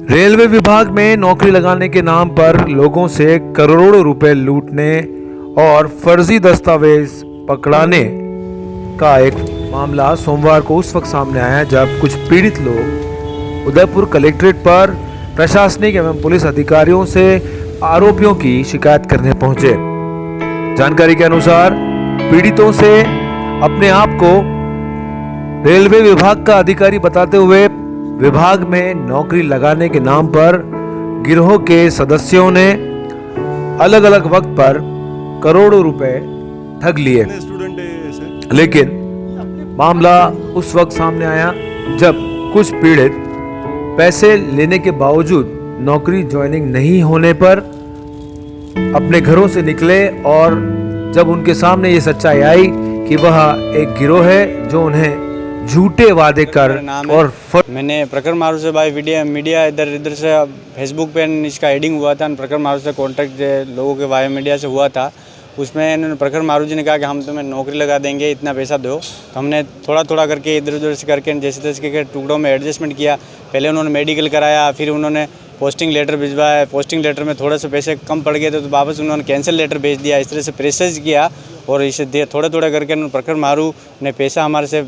Railway विभाग में नौकरी लगाने के नाम पर लोगों से करोड़ों रुपए लूटने और फर्जी दस्तावेज पकड़ाने का एक मामला सोमवार को उस वक्त सामने आया जब कुछ पीड़ित लोग उदयपुर कलेक्ट्रेट पर प्रशासनिक एवं पुलिस अधिकारियों से आरोपियों की शिकायत करने पहुंचे। जानकारी के अनुसार पीड़ितों से अपने आप को रेलवे विभाग का अधिकारी बताते हुए विभाग में नौकरी लगाने के नाम पर गिरोह के सदस्यों ने अलग अलग वक्त पर करोड़ों रुपए ठग लिए। लेकिन मामला उस वक्त सामने आया जब कुछ पीड़ित पैसे लेने के बावजूद नौकरी ज्वाइनिंग नहीं होने पर अपने घरों से निकले और जब उनके सामने ये सच्चाई आई कि वह एक गिरोह है जो उन्हें झूठे वादे कर और मैंने प्रखर मारू से भाई मीडिया इधर से फेसबुक पे इसका एडिंग हुआ था। प्रखर मारू से कॉन्टैक्ट लोगों के वाया मीडिया से हुआ था। उसमें इन्होंने प्रखर मारू जी ने कहा कि हम तुम्हें नौकरी लगा देंगे, इतना पैसा दो। तो हमने थोड़ा थोड़ा करके इधर उधर से करके जैसे तैसे के टुकड़ों में एडजस्टमेंट किया। पहले उन्होंने मेडिकल कराया, फिर उन्होंने पोस्टिंग लेटर भिजवाया। पोस्टिंग लेटर में थोड़े से पैसे कम पड़ गए थे तो वापस उन्होंने कैंसिल लेटर भेज दिया। इस तरह से प्रेशराइज किया और इसे थोड़ा थोड़ा करके उन्होंने प्रखर मारू ने पैसा हमारे से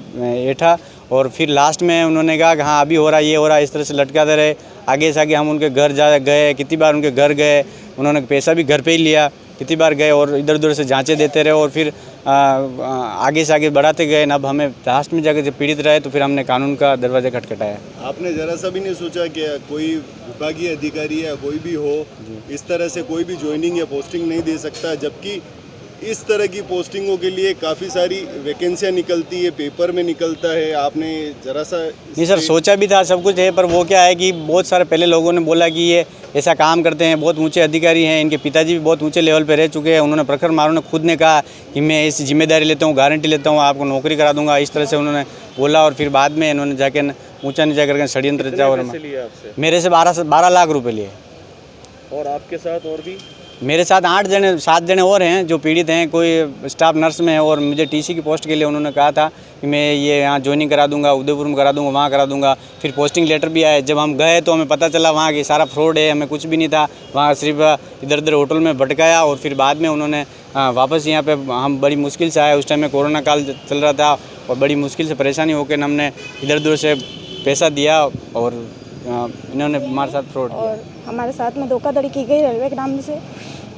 ऐठा और फिर लास्ट में उन्होंने कहा कि हाँ अभी हो रहा है, ये हो रहा है। इस तरह से लटकाते रहे। आगे से आगे हम उनके घर गए, कितनी बार उनके घर गए, उन्होंने पैसा भी घर पे ही लिया, कितनी बार गए और इधर उधर से जांचें देते रहे और फिर आगे से आगे बढ़ाते गए। अब हमें लास्ट में जाकर जब पीड़ित रहे तो फिर हमने कानून का दरवाजा खटखटाया। आपने जरा सा भी नहीं सोचा कि कोई विभागीय अधिकारी या कोई भी हो इस तरह से कोई भी ज्वाइनिंग या पोस्टिंग नहीं दे सकता, जबकि इस तरह की पोस्टिंगों के लिए काफ़ी सारी वैकेंसियां निकलती है, पेपर में निकलता है। आपने जरा सा नहीं सर, सोचा भी था, सब कुछ है, पर वो क्या है कि बहुत सारे पहले लोगों ने बोला कि ये ऐसा काम करते हैं, बहुत ऊंचे अधिकारी हैं, इनके पिताजी भी बहुत ऊंचे लेवल पे रह चुके हैं। उन्होंने प्रखर मारू ने खुद ने कहा कि मैं इस जिम्मेदारी लेता हूँ, गारंटी लेता हूँ, आपको नौकरी करा दूंगा। इस तरह से उन्होंने बोला और फिर बाद में इन्होंने जाके ऊँचा नीचा करके षड्यंत्र रचा और मेरे से 12 लाख रुपये लिए। और आपके साथ और भी मेरे साथ 7 जने और हैं जो पीड़ित हैं। कोई स्टाफ नर्स में है और मुझे टीसी की पोस्ट के लिए उन्होंने कहा था कि मैं ये यहाँ ज्वाइनिंग करा दूंगा, उदयपुर में करा दूंगा, वहाँ करा दूंगा। फिर पोस्टिंग लेटर भी आए। जब हम गए तो हमें पता चला वहाँ की सारा फ्रॉड है, हमें कुछ भी नहीं था। वहाँ सिर्फ इधर उधर होटल में भटकाया और फिर बाद में उन्होंने वापस यहाँ पे हम बड़ी मुश्किल से आए। उस टाइम में कोरोना काल चल रहा था और बड़ी मुश्किल से परेशानी होकर हमने इधर उधर से पैसा दिया और इन्होंने हमारे साथ फ्रॉड किया। और हमारे साथ में धोखाधड़ी की गई रेलवे के नाम से।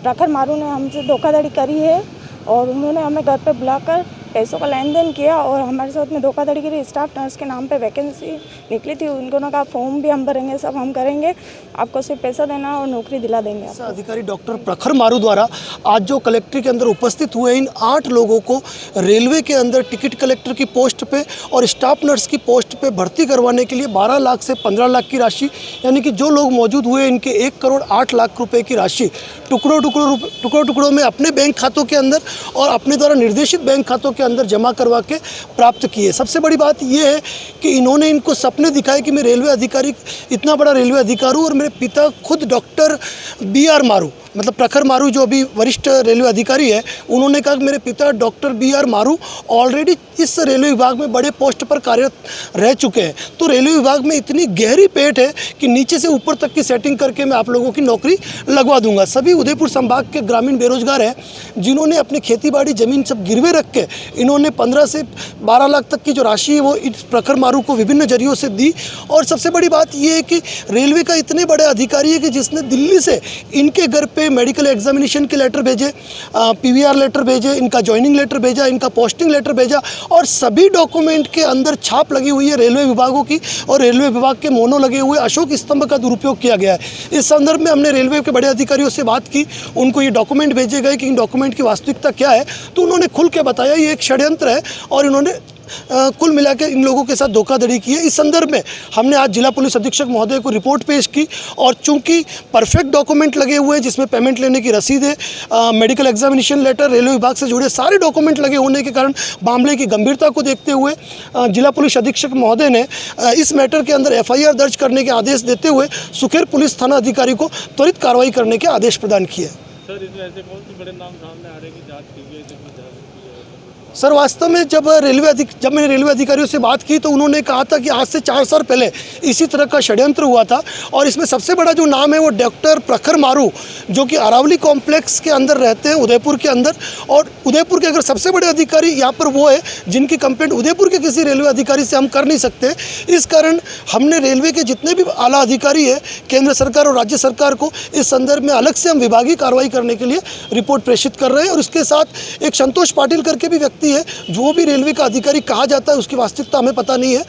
प्रखर मारू ने हमसे धोखाधड़ी करी है और उन्होंने हमें घर पे बुलाकर पैसों का लेन देन किया और हमारे साथ में धोखाधड़ी करी। स्टाफ नर्स के नाम पे वैकेंसी निकली थी, उनको ना कहा फॉर्म भी हम भरेंगे, सब हम करेंगे, आपको सिर्फ पैसा देना और नौकरी दिला देंगे। अधिकारी डॉक्टर प्रखर मारू द्वारा आज जो कलेक्ट्रेट के अंदर उपस्थित हुए इन 8 लोगों को रेलवे के अंदर टिकट कलेक्टर की पोस्ट पे और स्टाफ नर्स की पोस्ट पे भर्ती करवाने के लिए 12 लाख से 15 लाख की राशि, यानी कि जो लोग मौजूद हुए इनके 1 करोड़ 8 लाख रुपए की राशि टुकड़ों में अपने बैंक खातों के अंदर और अपने द्वारा निर्देशित बैंक खातों के अंदर जमा करवा के प्राप्त किए। सबसे बड़ी बात यह है कि इन्होंने इनको सपने दिखाए कि मैं रेलवे अधिकारी, इतना बड़ा रेलवे अधिकारी हूँ और मेरे पिता खुद डॉक्टर BR मारू, मतलब प्रखर मारू जो अभी वरिष्ठ रेलवे अधिकारी है, उन्होंने कहा कि मेरे पिता डॉक्टर BR मारू ऑलरेडी इस रेलवे विभाग में बड़े पोस्ट पर कार्यरत रह चुके हैं। तो रेलवे विभाग में इतनी गहरी पेट है कि नीचे से ऊपर तक की सेटिंग करके मैं आप लोगों की नौकरी लगवा दूंगा। सभी उदयपुर संभाग के ग्रामीण बेरोजगार हैं जिन्होंने अपनी खेतीबाड़ी ज़मीन सब गिरवे रख के इन्होंने 15 से 12 लाख तक की जो राशि है वो इस प्रखर मारू को विभिन्न जरियों से दी। और सबसे बड़ी बात यह है कि रेलवे का इतने बड़े अधिकारी है कि जिसने दिल्ली से इनके घर पे मेडिकल एग्जामिनेशन के लेटर भेजे, PVR लेटर भेजे, इनका ज्वाइनिंग लेटर भेजा, इनका पोस्टिंग लेटर भेजा और सभी डॉक्यूमेंट के अंदर छाप लगी हुई है रेलवे विभागों की और रेलवे विभाग के मोनो लगे हुए अशोक स्तंभ का दुरुपयोग किया गया है। इस संदर्भ में हमने रेलवे के बड़े अधिकारियों से बात की, उनको ये डॉक्यूमेंट भेजे गए कि इन डॉक्यूमेंट की वास्तविकता क्या है, तो उन्होंने खुल के बताया ये एक षड्यंत्र है और इन्होंने कुल मिलाकर इन लोगों के साथ धोखाधड़ी की है। इस संदर्भ में हमने आज जिला पुलिस अधीक्षक महोदय को रिपोर्ट पेश की और चूंकि परफेक्ट डॉक्यूमेंट लगे हुए हैं जिसमें पेमेंट लेने की रसीद है, मेडिकल एग्जामिनेशन लेटर, रेलवे विभाग से जुड़े सारे डॉक्यूमेंट लगे होने के कारण मामले की गंभीरता को देखते हुए जिला पुलिस अधीक्षक महोदय ने इस मैटर के अंदर FIR दर्ज करने के आदेश देते हुए सुखेर पुलिस थाना अधिकारी को त्वरित कार्रवाई करने के आदेश प्रदान किए। सर, इसमें ऐसे कौन से बड़े नाम सामने आ रहे हैं कि जांच की गई? सर वास्तव में जब मैंने रेलवे अधिकारियों से बात की तो उन्होंने कहा था कि आज से 4 साल पहले इसी तरह का षड्यंत्र हुआ था और इसमें सबसे बड़ा जो नाम है वो डॉक्टर प्रखर मारू, जो कि अरावली कॉम्प्लेक्स के अंदर रहते हैं उदयपुर के अंदर। और उदयपुर के अगर सबसे बड़े अधिकारी यहाँ पर वो है जिनकी कंप्लेंट उदयपुर के किसी रेलवे अधिकारी से हम कर नहीं सकते। इस कारण हमने रेलवे के जितने भी आला अधिकारी है, केंद्र सरकार और राज्य सरकार को इस संदर्भ में अलग से हम विभागीय कार्रवाई करने के लिए रिपोर्ट प्रेषित कर रहे हैं। और उसके साथ एक संतोष पाटिल करके भी व्यक्ति है, जो भी रेलवे का अधिकारी कहा जाता है, उसकी वास्तविकता हमें पता नहीं है।